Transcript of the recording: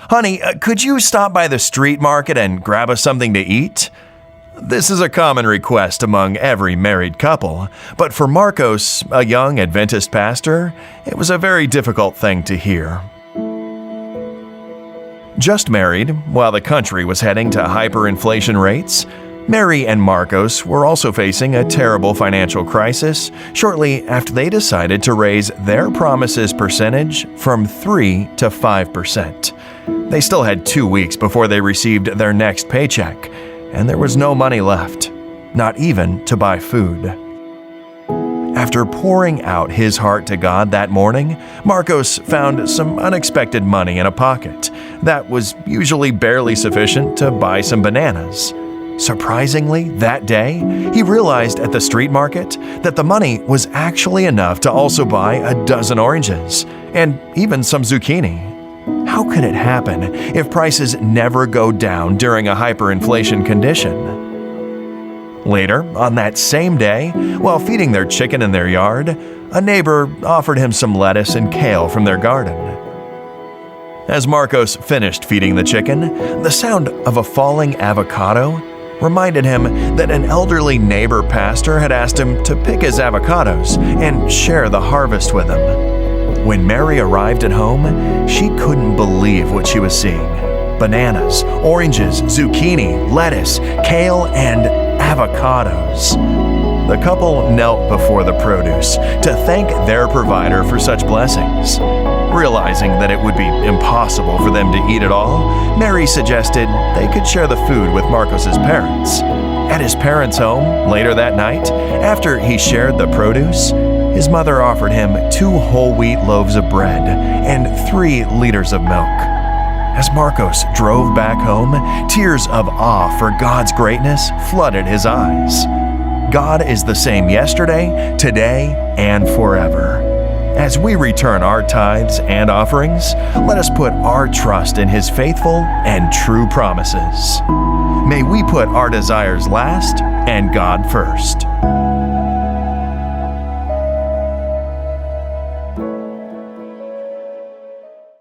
"Honey, could you stop by the street market and grab us something to eat?" This is a common request among every married couple, but for Marcos, a young Adventist pastor, it was a very difficult thing to hear. Just married, while the country was heading to hyperinflation rates, Mary and Marcos were also facing a terrible financial crisis shortly after they decided to raise their promises percentage from 3 to 5%. They still had 2 weeks before they received their next paycheck, and there was no money left, not even to buy food. After pouring out his heart to God that morning, Marcos found some unexpected money in a pocket that was usually barely sufficient to buy some bananas. Surprisingly, that day, he realized at the street market that the money was actually enough to also buy a dozen oranges and even some zucchini. How could it happen if prices never go down during a hyperinflation condition? Later, on that same day, while feeding their chicken in their yard, a neighbor offered him some lettuce and kale from their garden. As Marcos finished feeding the chicken, the sound of a falling avocado reminded him that an elderly neighbor pastor had asked him to pick his avocados and share the harvest with him. When Mary arrived at home, she couldn't believe what she was seeing. Bananas, oranges, zucchini, lettuce, kale, and avocados. The couple knelt before the produce to thank their provider for such blessings. Realizing that it would be impossible for them to eat it all, Mary suggested they could share the food with Marcos's parents. At his parents' home later that night, after he shared the produce, his mother offered him 2 whole wheat loaves of bread and 3 liters of milk. As Marcos drove back home, tears of awe for God's greatness flooded his eyes. God is the same yesterday, today, and forever. As we return our tithes and offerings, let us put our trust in His faithful and true promises. May we put our desires last and God first.